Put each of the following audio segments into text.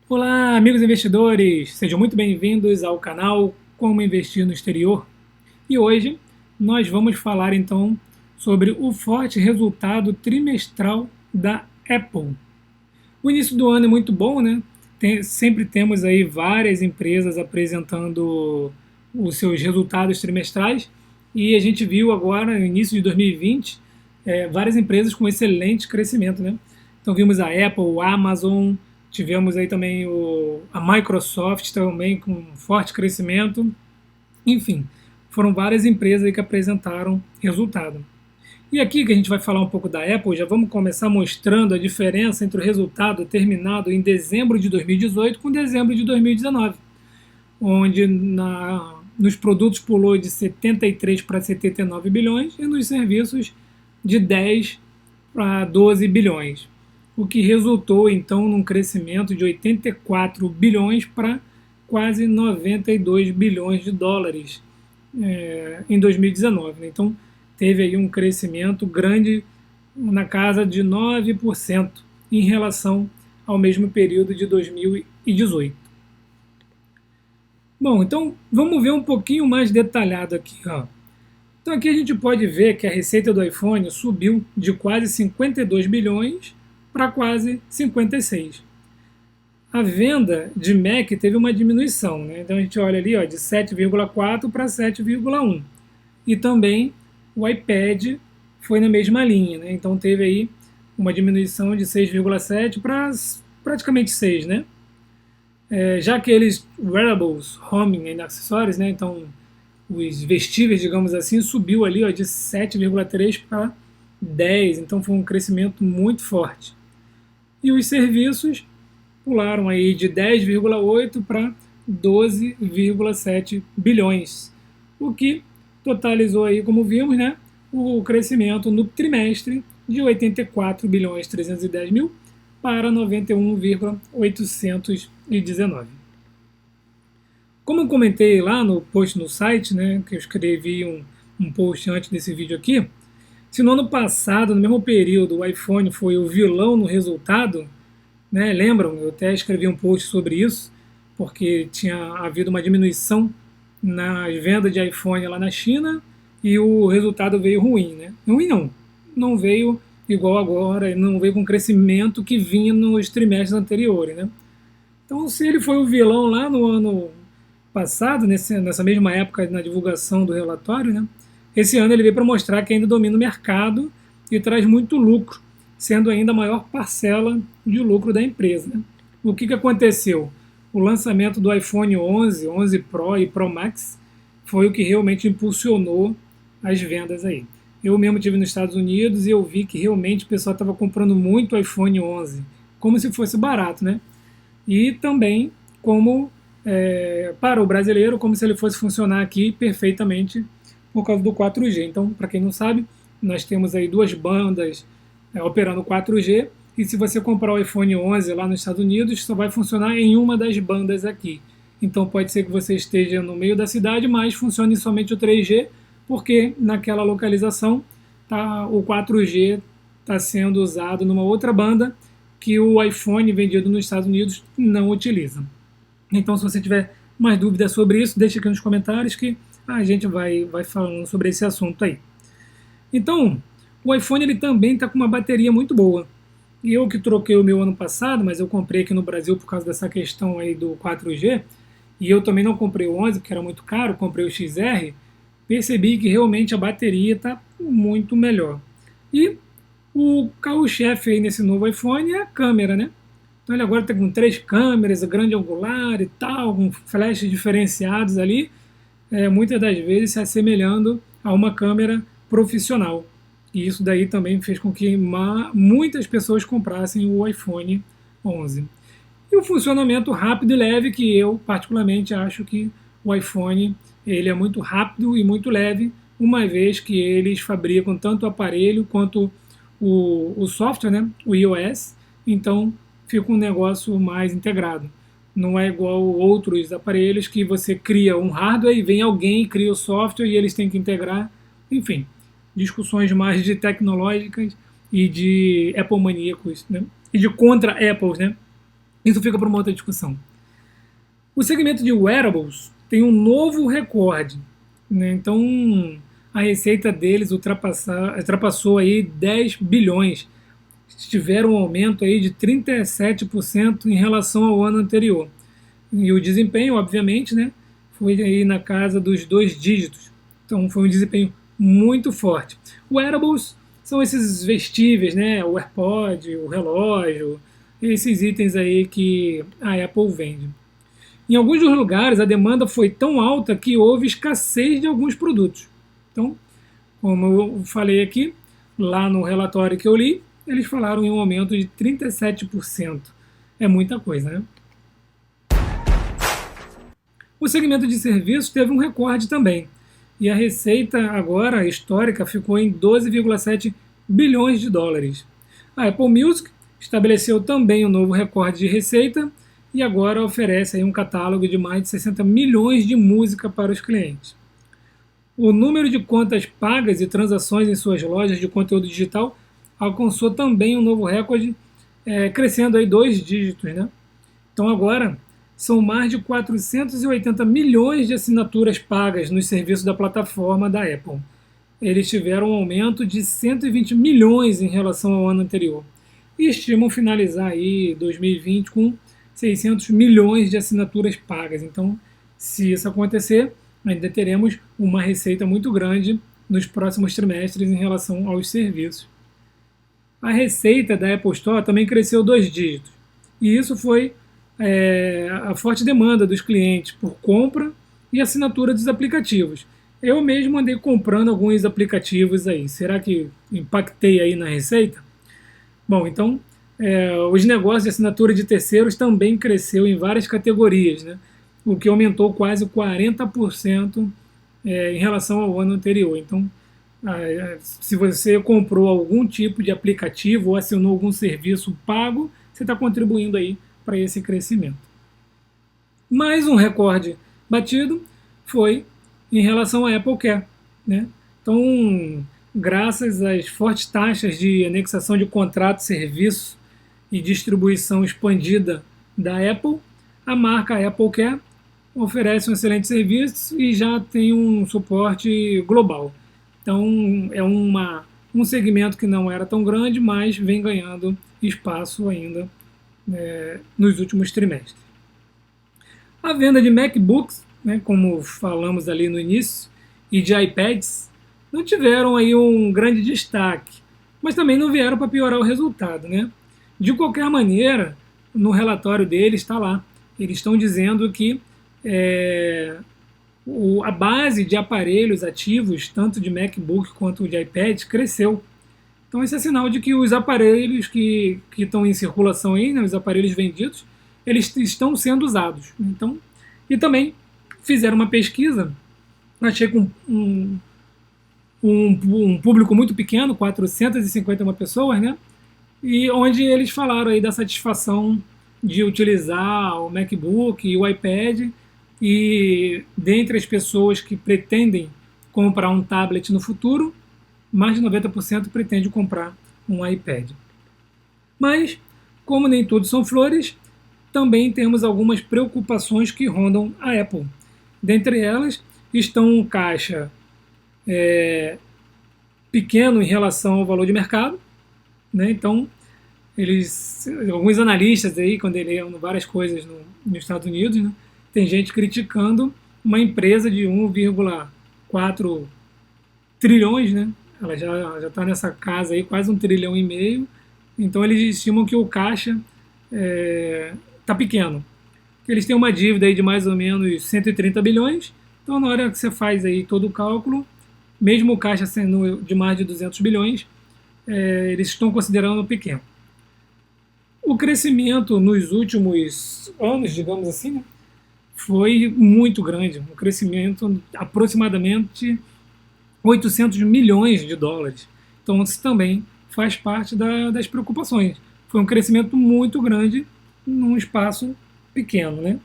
Olá, amigos investidores! Sejam muito bem-vindos ao canal Como Investir no Exterior. E hoje nós vamos falar então sobre o forte resultado trimestral da Apple. O início do ano é muito bom, né? Sempre temos aí várias empresas apresentando os seus resultados trimestrais e a gente viu agora, no início de 2020, várias empresas com excelente crescimento, né? Então vimos a Apple, a Amazon, tivemos aí também a Microsoft também com forte crescimento. Enfim, foram várias empresas aí que apresentaram resultado. E aqui que a gente vai falar um pouco da Apple, já vamos começar mostrando a diferença entre o resultado terminado em dezembro de 2018 com dezembro de 2019, onde nos produtos pulou de 73 para 79 bilhões e nos serviços de 10 para 12 bilhões, o que resultou então num crescimento de 84 bilhões para quase 92 bilhões de dólares em 2019. Então teve aí um crescimento grande na casa de 9% em relação ao mesmo período de 2018. Bom, então vamos ver um pouquinho mais detalhado aqui. Ó. Então aqui a gente pode ver que a receita do iPhone subiu de quase 52 bilhões para quase 56. A venda de Mac teve uma diminuição, né? Então a gente olha ali ó, de 7,4 para 7,1. E também o iPad foi na mesma linha, né? Então teve aí uma diminuição de 6,7 para praticamente 6, né? Já aqueles wearables, home e acessórios, né? Então os vestíveis, digamos assim, subiu ali ó, de 7,3 para 10, então foi um crescimento muito forte. E os serviços pularam aí de 10,8 para 12,7 bilhões, o que totalizou aí, como vimos, né, o crescimento no trimestre de 84 bilhões 310 mil para 91,819. Como eu comentei lá no post no site, né, que eu escrevi um post antes desse vídeo aqui, se no ano passado, no mesmo período, o iPhone foi o vilão no resultado, né, lembram? Eu até escrevi um post sobre isso, porque tinha havido uma diminuição nas vendas de iPhone lá na China e o resultado veio ruim, né? Ruim não veio igual agora, não veio com o crescimento que vinha nos trimestres anteriores, né? Então, se ele foi o vilão lá no ano passado, nessa mesma época na divulgação do relatório, né? Esse ano ele veio para mostrar que ainda domina o mercado e traz muito lucro, sendo ainda a maior parcela de lucro da empresa. Né? O que aconteceu? O lançamento do iPhone 11, 11 Pro e Pro Max foi o que realmente impulsionou as vendas aí. Eu mesmo estive nos Estados Unidos e eu vi que realmente o pessoal estava comprando muito iPhone 11, como se fosse barato, né? E também como para o brasileiro, como se ele fosse funcionar aqui perfeitamente por causa do 4G. Então, para quem não sabe, nós temos aí duas bandas operando 4G, e se você comprar o iPhone 11 lá nos Estados Unidos, só vai funcionar em uma das bandas aqui. Então pode ser que você esteja no meio da cidade, mas funcione somente o 3G, porque naquela localização o 4G está sendo usado numa outra banda que o iPhone vendido nos Estados Unidos não utiliza. Então, se você tiver mais dúvidas sobre isso, deixe aqui nos comentários que a gente vai falando sobre esse assunto aí. Então, o iPhone ele também está com uma bateria muito boa. E eu que troquei o meu ano passado, mas eu comprei aqui no Brasil por causa dessa questão aí do 4G, e eu também não comprei o 11 porque era muito caro, comprei o XR, percebi que realmente a bateria está muito melhor. E o carro-chefe aí nesse novo iPhone é a câmera, né? Então ele agora está com 3 câmeras, grande angular e tal, com flashes diferenciados ali, muitas das vezes se assemelhando a uma câmera profissional. E isso daí também fez com que muitas pessoas comprassem o iPhone 11. E o funcionamento rápido e leve, que eu particularmente acho que o iPhone ele é muito rápido e muito leve, uma vez que eles fabricam tanto o aparelho quanto o software, né, o iOS, então fica um negócio mais integrado. Não é igual outros aparelhos que você cria um hardware e vem alguém e cria o software e eles têm que integrar. Enfim, discussões mais de tecnológicas e de Apple maníacos, né? E de contra Apples, né? Isso fica para uma outra discussão. O segmento de wearables tem um novo recorde, né? Então a receita deles ultrapassou aí 10 bilhões. Tiveram um aumento aí de 37% em relação ao ano anterior. E o desempenho, obviamente, né, foi aí na casa dos 2 dígitos. Então foi um desempenho muito forte. Wearables são esses vestíveis, né, o AirPod, o relógio, esses itens aí que a Apple vende. Em alguns dos lugares, a demanda foi tão alta que houve escassez de alguns produtos. Então, como eu falei aqui, lá no relatório que eu li, eles falaram em um aumento de 37%. É muita coisa, né? O segmento de serviços teve um recorde também. E a receita agora histórica ficou em 12,7 bilhões de dólares. A Apple Music estabeleceu também um novo recorde de receita e agora oferece aí um catálogo de mais de 60 milhões de música para os clientes. O número de contas pagas e transações em suas lojas de conteúdo digital alcançou também um novo recorde, crescendo aí 2 dígitos, né? Então agora são mais de 480 milhões de assinaturas pagas nos serviços da plataforma da Apple. Eles tiveram um aumento de 120 milhões em relação ao ano anterior e estimam finalizar aí 2020 com 600 milhões de assinaturas pagas. Então, se isso acontecer, ainda teremos uma receita muito grande nos próximos trimestres em relação aos serviços. A receita da Apple Store também cresceu 2 dígitos. E isso foi a forte demanda dos clientes por compra e assinatura dos aplicativos. Eu mesmo andei comprando alguns aplicativos aí. Será que impactei aí na receita? Bom, então os negócios de assinatura de terceiros também cresceu em várias categorias, né? O que aumentou quase 40% em relação ao ano anterior. Então, se você comprou algum tipo de aplicativo ou assinou algum serviço pago, você está contribuindo aí para esse crescimento. Mais um recorde batido foi em relação à Apple Care, né? Então, graças às fortes taxas de anexação de contrato, serviço e distribuição expandida da Apple, a marca Apple Care oferece um excelente serviço e já tem um suporte global. Então é um segmento que não era tão grande, mas vem ganhando espaço ainda nos últimos trimestres. A venda de MacBooks, né, como falamos ali no início, e de iPads não tiveram aí um grande destaque, mas também não vieram para piorar o resultado, né? De qualquer maneira, no relatório deles está lá. Eles estão dizendo que a base de aparelhos ativos, tanto de MacBook quanto de iPad, cresceu. Então esse é sinal de que os aparelhos que estão em circulação aí, né, os aparelhos vendidos, eles estão sendo usados. Então, e também fizeram uma pesquisa, achei com um público muito pequeno, 451 pessoas, né? E onde eles falaram aí da satisfação de utilizar o MacBook e o iPad, e dentre as pessoas que pretendem comprar um tablet no futuro, mais de 90% pretende comprar um iPad. Mas, como nem tudo são flores, também temos algumas preocupações que rondam a Apple. Dentre elas estão um caixa pequeno em relação ao valor de mercado, né? Então, alguns analistas aí, quando leem várias coisas nos Estados Unidos, né, tem gente criticando uma empresa de 1,4 trilhões, né? Ela já está nessa casa aí, quase 1,5 trilhão. Então eles estimam que o caixa está pequeno. Eles têm uma dívida aí de mais ou menos 130 bilhões. Então na hora que você faz aí todo o cálculo, mesmo o caixa sendo de mais de 200 bilhões, eles estão considerando pequeno. O crescimento nos últimos anos, digamos assim, né, foi muito grande, um crescimento de aproximadamente 800 milhões de dólares. Então isso também faz parte das preocupações. Foi um crescimento muito grande num espaço pequeno, né?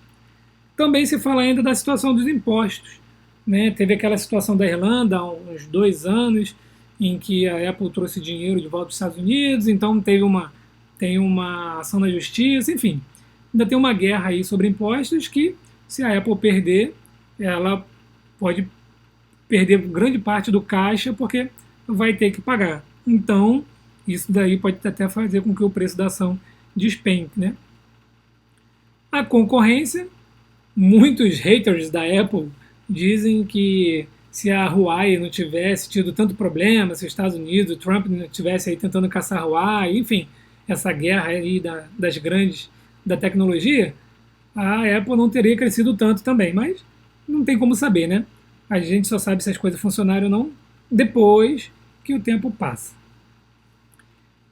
Também se fala ainda da situação dos impostos, né? Teve aquela situação da Irlanda há uns 2 anos, em que a Apple trouxe dinheiro de volta dos Estados Unidos, então tem uma ação na justiça, enfim. ainda tem uma guerra aí sobre impostos que, se a Apple perder, ela pode perder grande parte do caixa porque vai ter que pagar. Então, isso daí pode até fazer com que o preço da ação despenque, né? A concorrência, muitos haters da Apple dizem que se a Huawei não tivesse tido tanto problema, se os Estados Unidos, o Trump não tivesse aí tentando caçar a Huawei, enfim, essa guerra aí das grandes da tecnologia, a Apple não teria crescido tanto também, mas não tem como saber, né? A gente só sabe se as coisas funcionaram ou não depois que o tempo passa.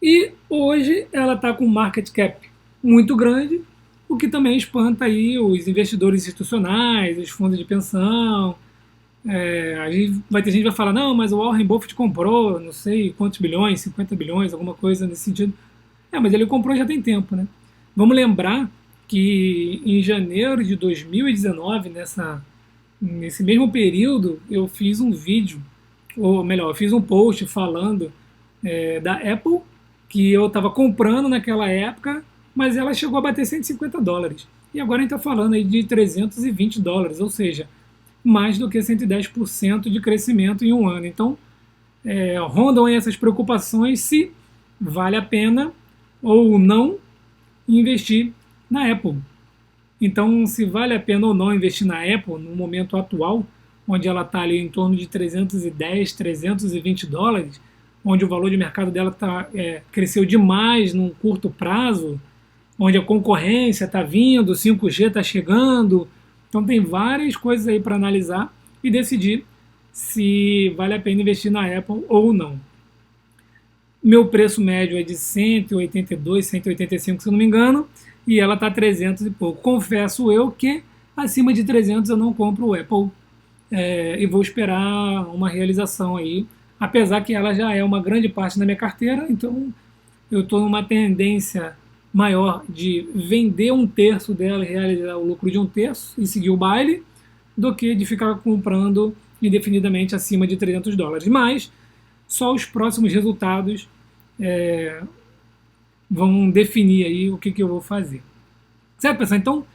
E hoje ela está com um market cap muito grande, o que também espanta aí os investidores institucionais, os fundos de pensão. Aí vai ter gente que vai falar, não, mas o Warren Buffett comprou não sei quantos bilhões, 50 bilhões, alguma coisa nesse sentido. Mas ele comprou já tem tempo, né? Vamos lembrar que em janeiro de 2019, nesse mesmo período, eu fiz um vídeo, ou melhor, eu fiz um post falando da Apple, que eu estava comprando naquela época, mas ela chegou a bater 150 dólares. E agora a gente está falando aí de 320 dólares, ou seja, mais do que 110% de crescimento em um ano. Então, rondam aí essas preocupações se vale a pena ou não investir na Apple. Então, se vale a pena ou não investir na Apple no momento atual, onde ela está ali em torno de 310, 320 dólares, onde o valor de mercado dela cresceu demais num curto prazo, onde a concorrência está vindo, o 5G está chegando. Então tem várias coisas aí para analisar e decidir se vale a pena investir na Apple ou não. Meu preço médio é de 182, 185, se eu não me engano, e ela está 300 e pouco. Confesso eu que acima de 300 eu não compro o Apple e vou esperar uma realização aí, apesar que ela já é uma grande parte da minha carteira, então eu estou numa tendência maior de vender um terço dela e realizar o lucro de um terço e seguir o baile, do que de ficar comprando indefinidamente acima de 300 dólares. Mas só os próximos resultados vão definir aí o que eu vou fazer. Certo, pessoal? Então,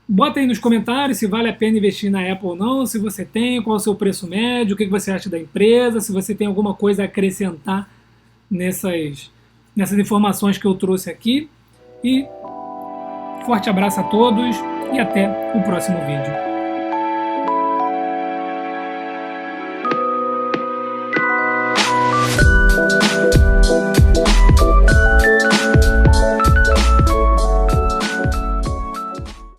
bota aí nos comentários se vale a pena investir na Apple ou não, se você tem, qual é o seu preço médio, o que você acha da empresa, se você tem alguma coisa a acrescentar nessas informações que eu trouxe aqui. E forte abraço a todos e até o próximo vídeo.